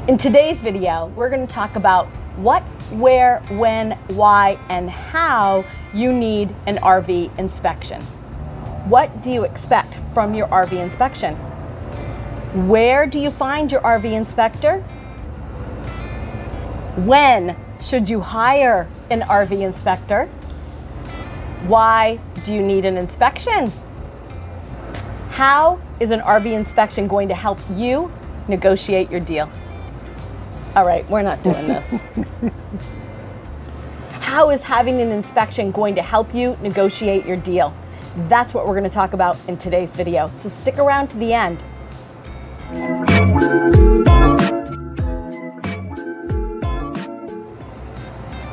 In today's video, we're going to talk about what, where, when, why, and how you need an RV inspection. What do you expect from your RV inspection? Where do you find your RV inspector? When should you hire an RV inspector? Why do you need an inspection? How is an RV inspection going to help you negotiate your deal? All right, we're not doing this. How is having an inspection going to help you negotiate your deal? That's what we're going to talk about in today's video. So stick around to the end.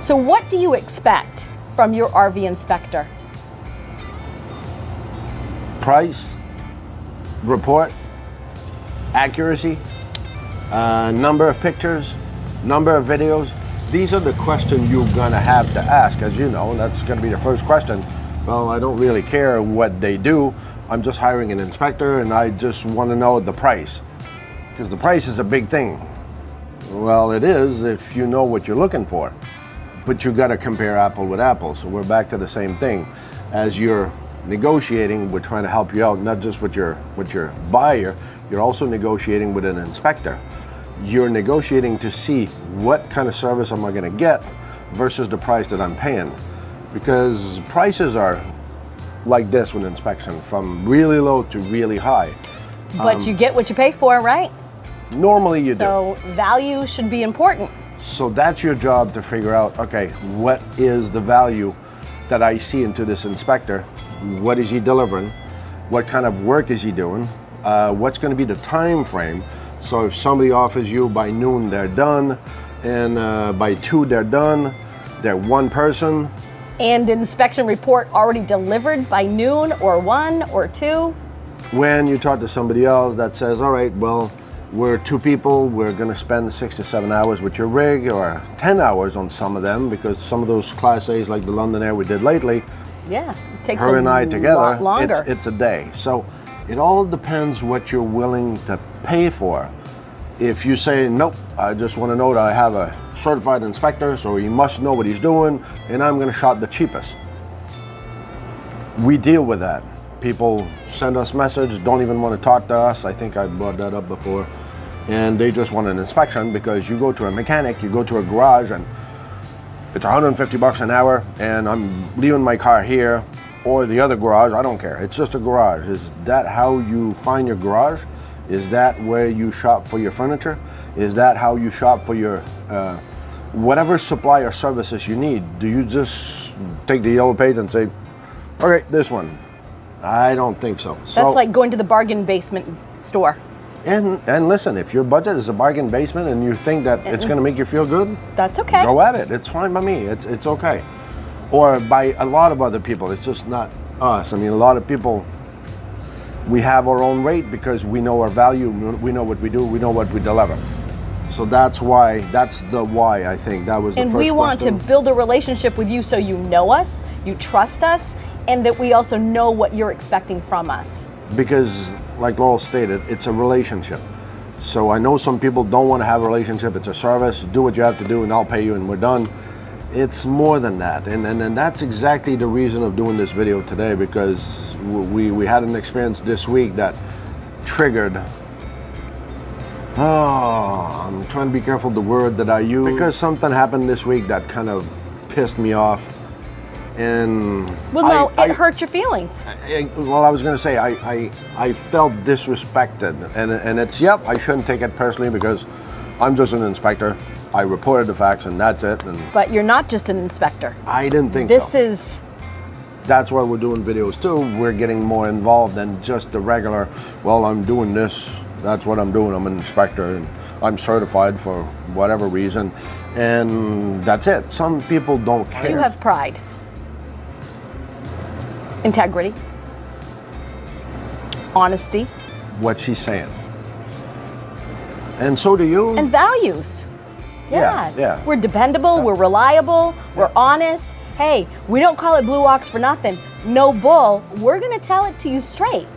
So what do you expect from your RV inspector? Price, report, accuracy, number of pictures, number of videos. These are the questions you're going to have to ask. As you know, that's going to be the first question. Well, I don't really care what they do. I'm just hiring an inspector and I just want to know the price. Because the price is a big thing. Well, it is if you know what you're looking for. But you got to compare apple with apple. So we're back to the same thing. As you're negotiating, we're trying to help you out, not just with your buyer, you're also negotiating with an inspector. You're negotiating to see what kind of service am I going to get versus the price that I'm paying. Because prices are like this with inspection, from really low to really high. But you get what you pay for, right? Normally you do. So value should be important. So that's your job to figure out, okay, what is the value that I see into this inspector? What is he delivering? What kind of work is he doing? What's going to be the time frame? So if somebody offers you by noon they're done, and by 2 they're done, they're one person. And inspection report already delivered by noon or 1 or 2. When you talk to somebody else that says, all right, well, we're 2 people, we're going to spend 6 to 7 hours with your rig, or 10 hours on some of them, because some of those Class A's like the London Air we did lately, yeah, it takes her and I together, longer. It's a day. So it all depends what you're willing to pay for. If you say, nope, I just want to know that I have a certified inspector, so he must know what he's doing, and I'm going to shop the cheapest. We deal with that. People send us messages, don't even want to talk to us. I think I brought that up before. And they just want an inspection, because you go to a mechanic, you go to a garage, and it's $150 an hour, and I'm leaving my car here or the other garage. I don't care. It's just a garage. Is that how you find your garage? Is that where you shop for your furniture? Is that how you shop for your whatever supply or services you need? Do you just take the yellow page and say, okay, this one? I don't think so. That's like going to the bargain basement store. And listen, if your budget is a bargain basement and you think that it's going to make you feel good, that's okay. Go at it. It's fine by me. It's okay. Or by a lot of other people. It's just not us. I mean, a lot of people, we have our own rate because we know our value. We know what we do. We know what we deliver. So that's why. That's the why. I think that was the first question. And we want to build a relationship with you, so you know us, you trust us, and that we also know what you're expecting from us. Because, like Laurel stated, it's a relationship. So I know some people don't want to have a relationship. It's a service. Do what you have to do and I'll pay you and we're done. It's more than that. And that's exactly the reason of doing this video today, because we had an experience this week that triggered, I'm trying to be careful the word that I use, because something happened this week that kind of pissed me off. And it hurt your feelings. I was going to say, I felt disrespected, and it's, yep, I shouldn't take it personally because I'm just an inspector. I reported the facts and that's it. But you're not just an inspector. I didn't think so. That's why we're doing videos too. We're getting more involved than just the regular, well, I'm doing this, that's what I'm doing. I'm an inspector and I'm certified for whatever reason, and that's it. Some people don't care. You have pride. Integrity, honesty. What she's saying. And so do you. And values. Yeah. We're dependable, we're reliable, we're honest. Hey, we don't call it Blue Ox for nothing. No bull. We're going to tell it to you straight.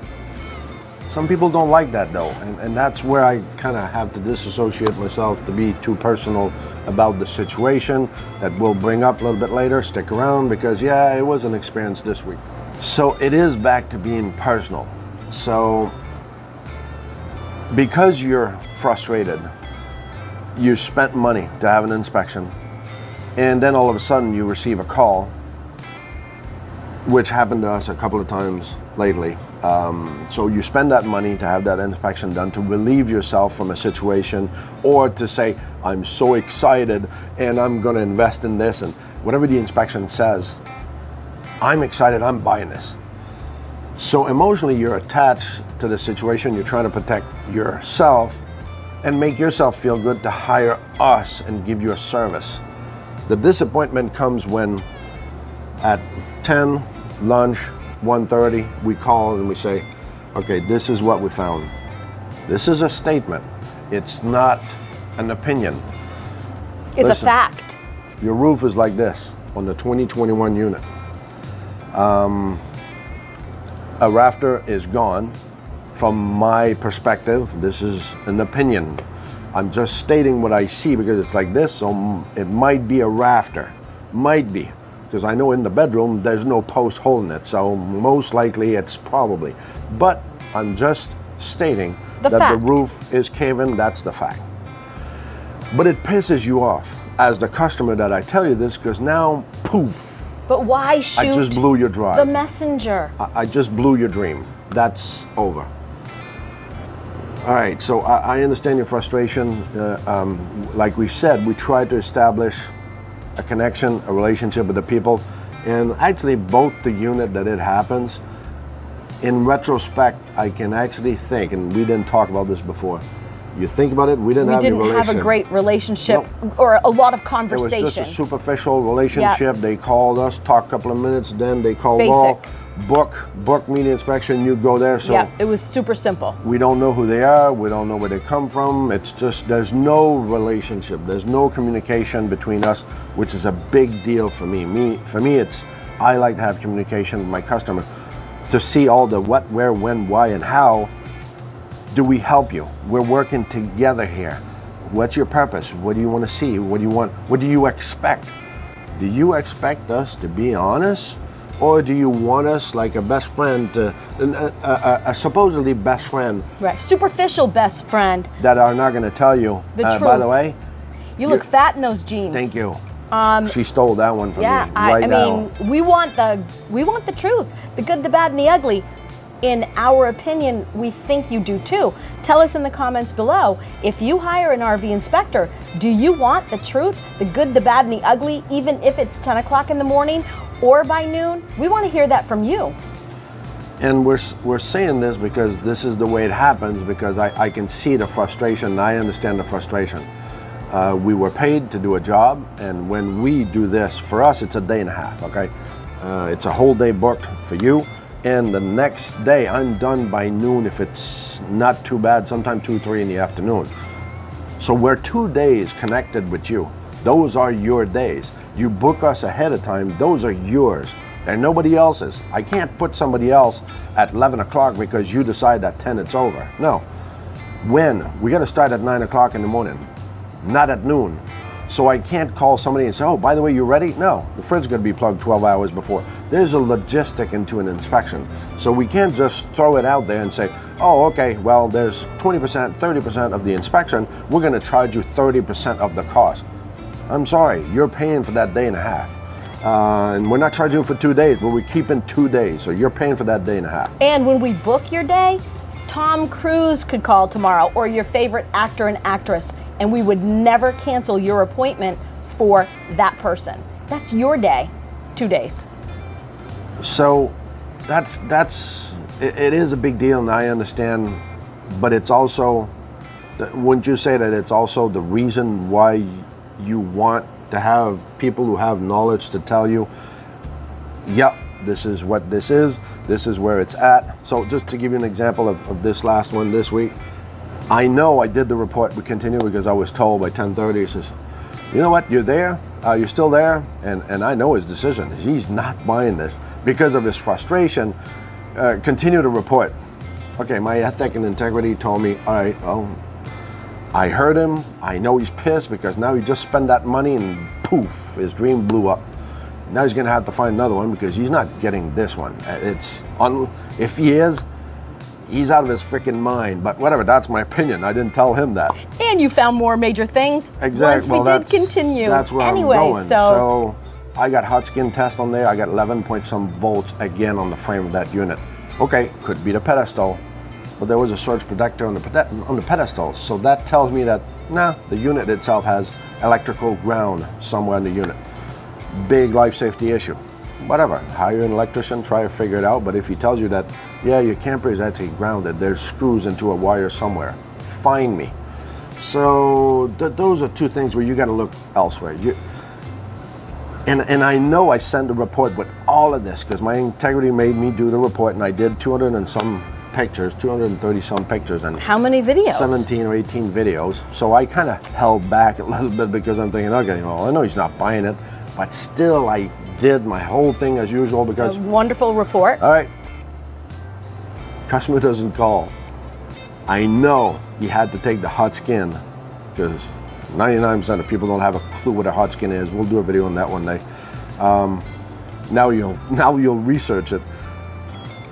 Some people don't like that though, and that's where I kind of have to disassociate myself to be too personal about the situation that we'll bring up a little bit later. Stick around because yeah, it was an experience this week. So it is back to being personal. So because you're frustrated, you spent money to have an inspection, and then all of a sudden you receive a call, which happened to us a couple of times lately. So you spend that money to have that inspection done, to relieve yourself from a situation, or to say, I'm so excited and I'm going to invest in this, and whatever the inspection says, I'm excited, I'm buying this. So emotionally you're attached to the situation. You're trying to protect yourself and make yourself feel good to hire us and give you a service. The disappointment comes when at 10, lunch, 1:30, we call and we say, okay, this is what we found. This is a statement. It's not an opinion. It's Listen, a fact. Your roof is like this on the 2021 unit. A rafter is gone. From my perspective, this is an opinion. I'm just stating what I see because it's like this, so it might be a rafter. Might be. Because I know in the bedroom there's no post holding it, so most likely it's probably. But I'm just stating that the roof is caving. That's the fact. But it pisses you off as the customer that I tell you this, because now, poof. But why shoot I just blew your drive. the messenger? I just blew your dream. That's over. All right, so I understand your frustration. Like we said, we tried to establish a connection, a relationship with the people, and actually both the unit that it happens, in retrospect, I can actually think, and we didn't talk about this before, you think about it, we didn't have a great relationship, or a lot of conversation. It was just a superficial relationship. Yep. They called us, talked a couple of minutes, then they called all, book me the inspection, you go there. So yeah, it was super simple. We don't know who they are, we don't know where they come from. It's just, there's no relationship, there's no communication between us, which is a big deal for me. For me, it's, I like to have communication with my customer to see all the what, where, when, why, and how do we help you. We're working together here. What's your purpose? What do you want to see? What do you want? What do you expect? Do you expect us to be honest? Or do you want us like a best friend, a supposedly best friend? Right, superficial best friend. That are not going to tell you, by the way. You look fat in those jeans. Thank you. She stole that one from me right I now. mean, we want the truth, the good, the bad, and the ugly. In our opinion, we think you do too. Tell us in the comments below, if you hire an RV inspector, do you want the truth, the good, the bad, and the ugly, even if it's 10 o'clock in the morning or by noon? We want to hear that from you. And we're saying this because this is the way it happens, because I can see the frustration, and I understand the frustration. We were paid to do a job, and when we do this, for us, it's a day and a half, okay? It's a whole day booked for you. And the next day, I'm done by noon if it's not too bad, sometimes 2, 3 in the afternoon. So we're 2 days connected with you. Those are your days. You book us ahead of time, those are yours. They're nobody else's. I can't put somebody else at 11 o'clock because you decide at 10 it's over. No. When? We got to start at 9 o'clock in the morning, not at noon. So I can't call somebody and say, oh, by the way, you ready? No, the fridge is going to be plugged 12 hours before. There's a logistic into an inspection. So we can't just throw it out there and say, oh, okay, well, there's 20%, 30% of the inspection. We're going to charge you 30% of the cost. I'm sorry, you're paying for that day and a half. And we're not charging you for 2 days, but we're keeping 2 days. So you're paying for that day and a half. And when we book your day, Tom Cruise could call tomorrow, or your favorite actor and actress, and we would never cancel your appointment for that person. That's your day, 2 days. So it is a big deal, and I understand, but it's also, wouldn't you say that it's also the reason why you want to have people who have knowledge to tell you, yep, this is what this is where it's at. So just to give you an example of this last one this week, I know I did the report. We continue because I was told by 10:30, he says, you know what, you're there, you're still there, and I know his decision. He's not buying this because of his frustration. Continue to report. Okay, my ethic and integrity told me, all right, well, I heard him. I know he's pissed because now he just spent that money and poof, his dream blew up. Now he's gonna have to find another one because he's not getting this one. If he is, he's out of his freaking mind. But whatever, that's my opinion. I didn't tell him that. And you found more major things. Exactly. Once we did continue. That's where anyway, I'm going. So I got hot skin test on there. I got 11 point some volts again on the frame of that unit. Okay, could be the pedestal, but there was a surge protector on the pedestal. So that tells me that, the unit itself has electrical ground somewhere in the unit. Big life safety issue. Whatever, hire an electrician, try to figure it out. But if he tells you that, yeah, your camper is actually grounded, there's screws into a wire somewhere, find me. So those are two things where you got to look elsewhere. And I know I sent a report with all of this because my integrity made me do the report, and I did 200 and some pictures, 230 some pictures, and how many videos? 17 or 18 videos. So I kind of held back a little bit because I'm thinking, okay, well, I know he's not buying it, but still I did my whole thing as usual because a wonderful report. All right, customer doesn't call. I know he had to take the hot skin because 99% of people don't have a clue what a hot skin is. We'll do a video on that one day. Now you'll research it.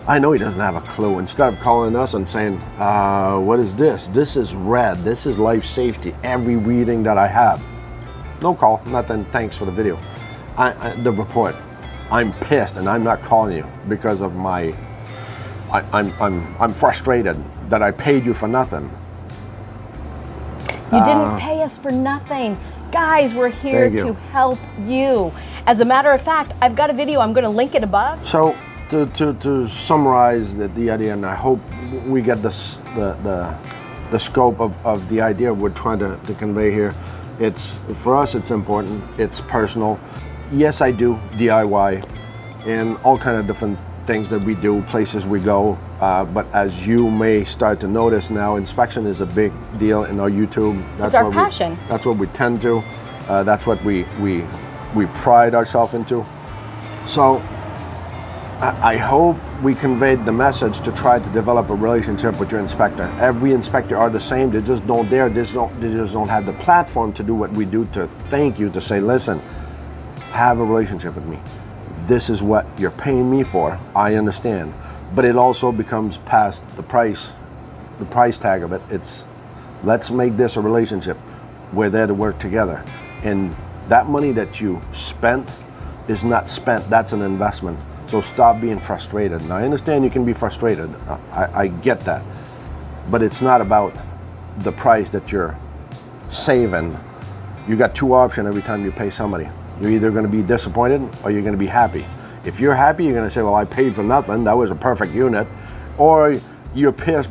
I know he doesn't have a clue. Instead of calling us and saying, what is this? This is red. This is life safety. Every reading that I have. No call, nothing. Thanks for the video. The report. I'm pissed and I'm not calling you because of my. I'm frustrated that I paid you for nothing. You didn't pay us for nothing. Guys, we're here to help you. As a matter of fact, I've got a video. I'm going to link it above. So to summarize the idea, and I hope we get this the scope of the idea we're trying to convey here. It's for us. It's important. It's personal. Yes, I do DIY and all kind of different things that we do, places we go. But as you may start to notice now, inspection is a big deal in our YouTube. That's our passion. That's what we tend to. That's what we pride ourselves into. So I hope we conveyed the message to try to develop a relationship with your inspector. Every inspector are the same. They just don't dare. They just don't have the platform to do what we do, to thank you, to say, listen, have a relationship with me. This is what you're paying me for. I understand. But it also becomes past the price tag of it. It's, let's make this a relationship. We're there to work together. And that money that you spent is not spent. That's an investment. So stop being frustrated. And I understand you can be frustrated. I get that. But it's not about the price that you're saving. You got two options every time you pay somebody. You're either going to be disappointed or you're going to be happy. If you're happy, you're going to say, well, I paid for nothing. That was a perfect unit. Or you're pissed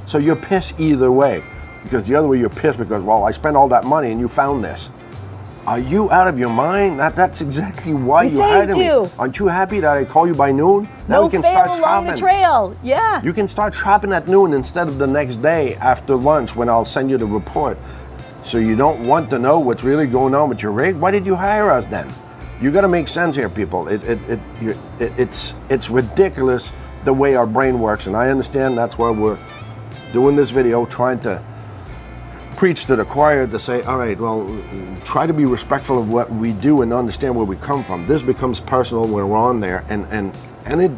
so you're pissed either way. Because the other way, you're pissed because, well, I spent all that money and you found this. Are you out of your mind? That's exactly why you hired me. Aren't you happy that I call you by noon? Now we can start shopping. Along the trail. Yeah. You can start shopping at noon instead of the next day after lunch when I'll send you the report. So you don't want to know what's really going on with your rig? Why did you hire us then? You got to make sense here, people. It's ridiculous the way our brain works, and I understand that's why we're doing this video, trying to preach to the choir to say, all right, well, try to be respectful of what we do and understand where we come from. This becomes personal when we're on there, and it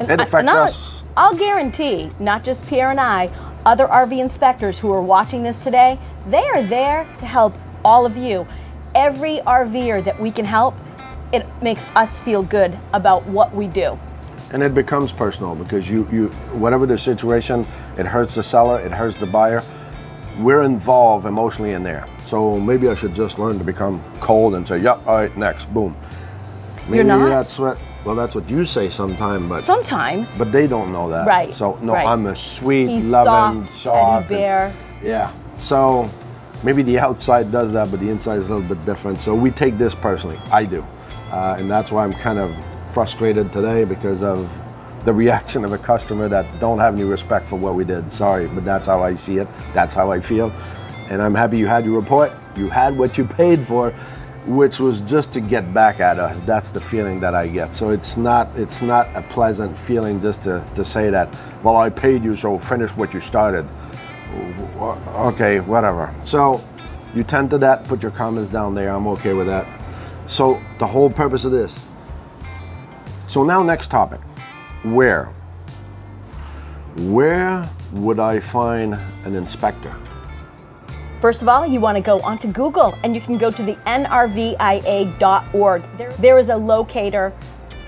affects us. I'll guarantee, not just Pierre and I, other RV inspectors who are watching this today, they are there to help all of you. Every RVer that we can help, it makes us feel good about what we do. And it becomes personal because you whatever the situation, it hurts the seller, it hurts the buyer. We're involved emotionally in there. So maybe I should just learn to become cold and say, yep, all right, next, boom. Maybe you're not? That's what you say sometimes, but sometimes. But they don't know that. Right. So no, right. I'm a sweet, he's loving, soft teddy bear. Yeah. So maybe the outside does that, but the inside is a little bit different. So we take this personally. I do. And that's why I'm kind of frustrated today because of the reaction of a customer that don't have any respect for what we did. Sorry, but that's how I see it. That's how I feel. And I'm happy you had your report. You had what you paid for. which was just to get back at us. That's the feeling that I get. So it's not a pleasant feeling just to say that, well, I paid you, so finish what you started. Okay, whatever. So you tend to that, put your comments down there. I'm okay with that. So the whole purpose of this. So now next topic, where would I find an inspector? First of all, you want to go onto Google, and you can go to the nrvia.org. There is a locator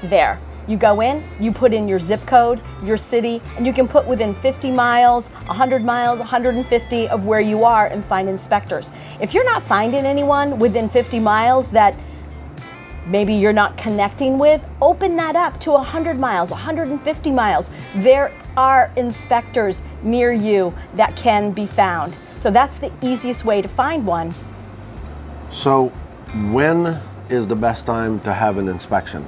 there. You go in, you put in your zip code, your city, and you can put within 50 miles, 100 miles, 150 of where you are and find inspectors. If you're not finding anyone within 50 miles that maybe you're not connecting with, open that up to 100 miles, 150 miles. There are inspectors near you that can be found. So that's the easiest way to find one. So when is the best time to have an inspection?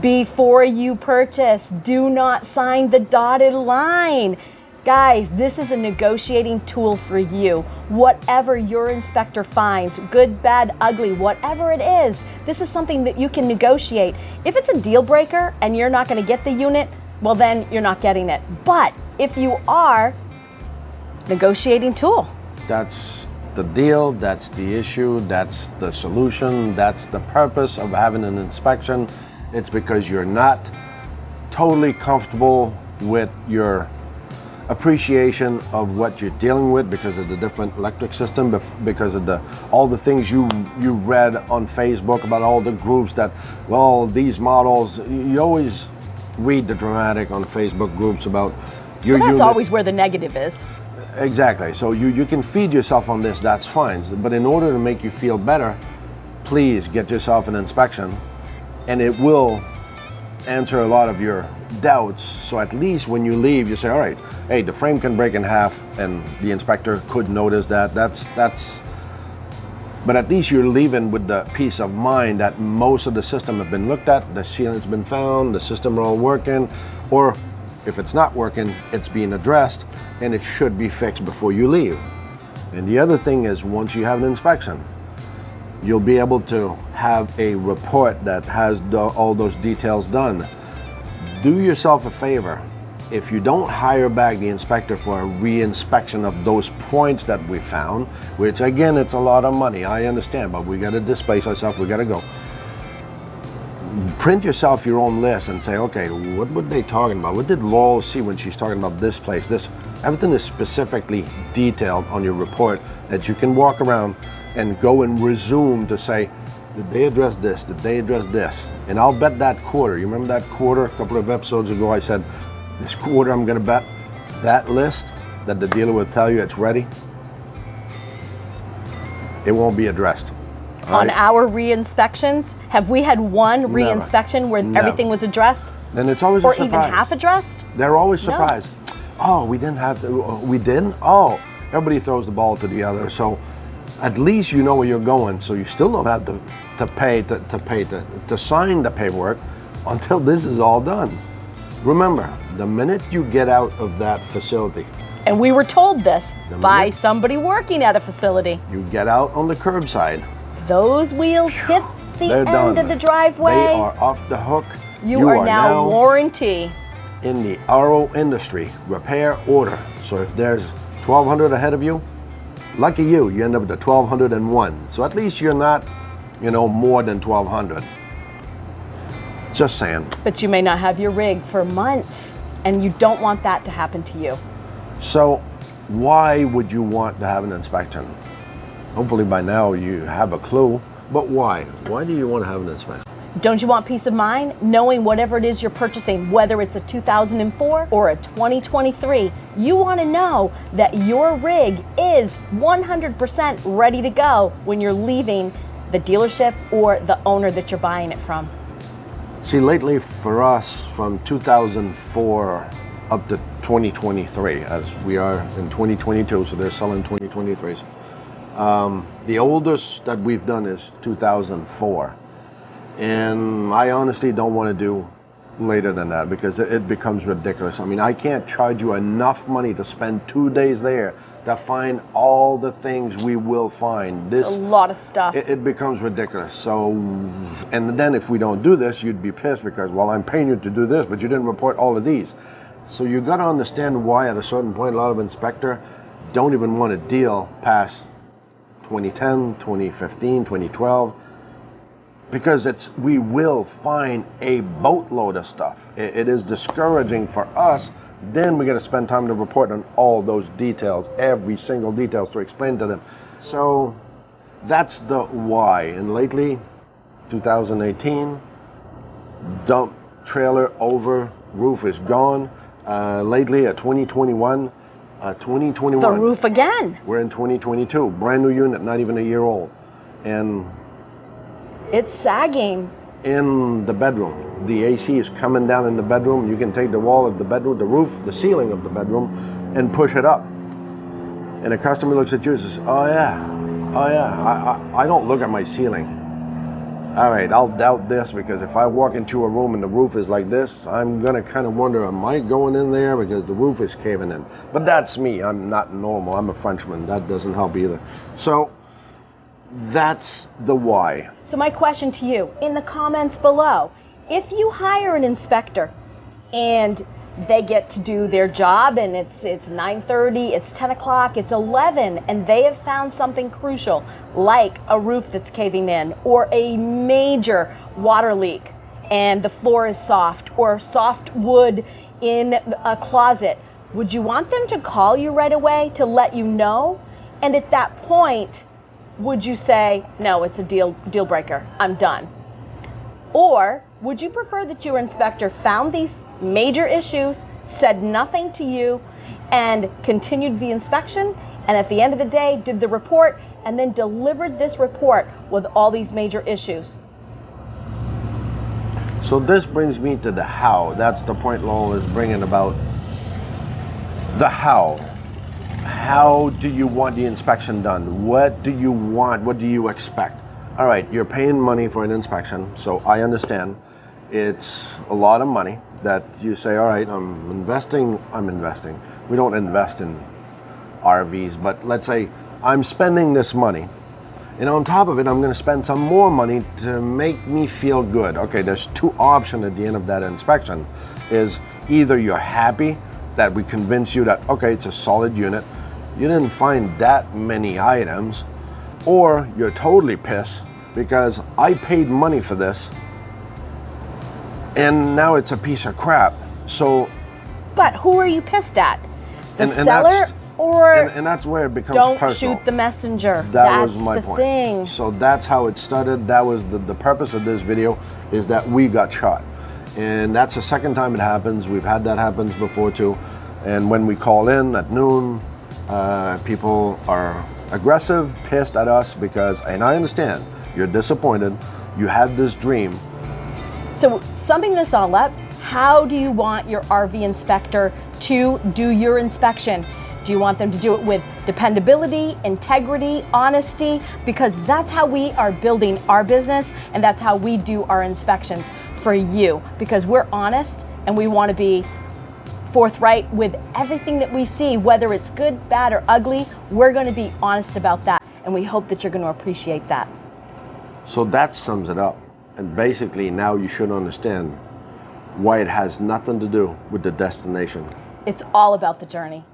Before you purchase. Do not sign the dotted line. Guys, this is a negotiating tool for you. Whatever your inspector finds, good, bad, ugly, whatever it is, this is something that you can negotiate. If it's a deal breaker and you're not going to get the unit, well, then you're not getting it. But if you are, negotiating tool. That's the deal, that's the issue, that's the solution, that's the purpose of having an inspection. It's because you're not totally comfortable with your appreciation of what you're dealing with because of the different electric system, because of all the things you read on Facebook about all the groups that, well, these models, you always read the dramatic on Facebook groups about your Well, that's unit. always where the negative is. Exactly. So you can feed yourself on this, that's fine. But in order to make you feel better, please get yourself an inspection, and it will answer a lot of your doubts. So at least when you leave, you say, all right, hey, the frame can break in half, and the inspector could notice that. But at least you're leaving with the peace of mind that most of the system have been looked at, the sealant's been found, the system are all working, or if it's not working, it's being addressed, and it should be fixed before you leave. And the other thing is, once you have an inspection, you'll be able to have a report that has all those details done. Do yourself a favor. If you don't hire back the inspector for a re-inspection of those points that we found, which again, it's a lot of money, I understand, but we got to displace ourselves, we got to go. Print yourself your own list and say, okay, what were they talking about? What did Laurel see when she's talking about this place? Everything is specifically detailed on your report that you can walk around and go and resume to say, did they address this? Did they address this? And I'll bet that quarter. You remember that quarter a couple of episodes ago? I said, this quarter I'm going to bet that list that the dealer will tell you it's ready. It won't be addressed. On our re-inspections, have we had one re-inspection where everything was addressed? Then it's always or a surprise. even half addressed? They're always surprised. No. Oh, we didn't have to. We didn't? Oh, everybody throws the ball to the other. So at least you know where you're going. So you still don't have to sign the paperwork until this is all done. Remember, the minute you get out of that facility, and we were told this by somebody working at a facility, you get out on the curbside, those wheels hit the end done. of the driveway. They are off the hook. You are now warranty. In the RO industry, repair order. So if there's 1,200 ahead of you, lucky you end up with the 1,201. So at least you're not, more than 1,200. Just saying. But you may not have your rig for months, and you don't want that to happen to you. So why would you want to have an inspection? Hopefully by now you have a clue, but why? Why do you want to have an inspection? Don't you want peace of mind knowing whatever it is you're purchasing, whether it's a 2004 or a 2023, you want to know that your rig is 100% ready to go when you're leaving the dealership or the owner that you're buying it from. See, lately for us, from 2004 up to 2023, as we are in 2022, so they're selling 2023s. The oldest that we've done is 2004. And I honestly don't want to do later than that because it becomes ridiculous. I mean, I can't charge you enough money to spend 2 days there that find all the things we will find. This a lot of stuff. It becomes ridiculous. So, and then if we don't do this, you'd be pissed because, well, I'm paying you to do this, but you didn't report all of these. So you got to understand why at a certain point a lot of inspectors don't even want to deal past 2010, 2015, 2012, because we will find a boatload of stuff. It is discouraging for us. Then we got to spend time to report on all those details, every single details to explain to them. So that's the why. And lately, 2018, dump trailer over, roof is gone. Lately at 2021, The roof again. We're in 2022, brand new unit, not even a year old. And it's sagging. In the bedroom, the AC is coming down in the bedroom. You can take the wall of the bedroom, the roof, the ceiling of the bedroom, and push it up. And a customer looks at you and says, oh yeah, I don't look at my ceiling. All right, I'll doubt this, because if I walk into a room and the roof is like this, I'm gonna kind of wonder, am I going in there because the roof is caving in? But that's me, I'm not normal, I'm a Frenchman, that doesn't help either. So that's the why. So my question to you, in the comments below, if you hire an inspector and they get to do their job and it's 9:30, it's 10 o'clock, it's 11, and they have found something crucial like a roof that's caving in or a major water leak and the floor is soft or soft wood in a closet, would you want them to call you right away to let you know? And at that point, would you say, no, it's a deal breaker, I'm done? Or would you prefer that your inspector found these major issues, said nothing to you, and continued the inspection, and at the end of the day did the report, and then delivered this report with all these major issues? So this brings me to the how. That's the point Lowell is bringing about. The how. How do you want the inspection done? What do you want? What do you expect? All right, you're paying money for an inspection, so I understand it's a lot of money that you say, all right, I'm investing. We don't invest in RVs, but let's say I'm spending this money, and on top of it, I'm going to spend some more money to make me feel good. Okay, there's two options at the end of that inspection. Is either you're happy that we convince you that, okay, it's a solid unit, you didn't find that many items, or you're totally pissed because I paid money for this and now it's a piece of crap. So, but who are you pissed at? The and seller, or and that's where it becomes don't personal. shoot the messenger. That was my the point. Thing. So that's how it started. That was the purpose of this video, is that we got shot. And that's the second time it happens. We've had that happen before too. And when we call in at noon, people are aggressive, pissed at us because, and I understand, you're disappointed. You had this dream. So summing this all up, how do you want your RV inspector to do your inspection? Do you want them to do it with dependability, integrity, honesty? Because that's how we are building our business, and that's how we do our inspections for you, because we're honest and we want to be forthright with everything that we see, whether it's good, bad, or ugly. We're going to be honest about that, and we hope that you're going to appreciate that. So that sums it up. And basically now you should understand why it has nothing to do with the destination. It's all about the journey.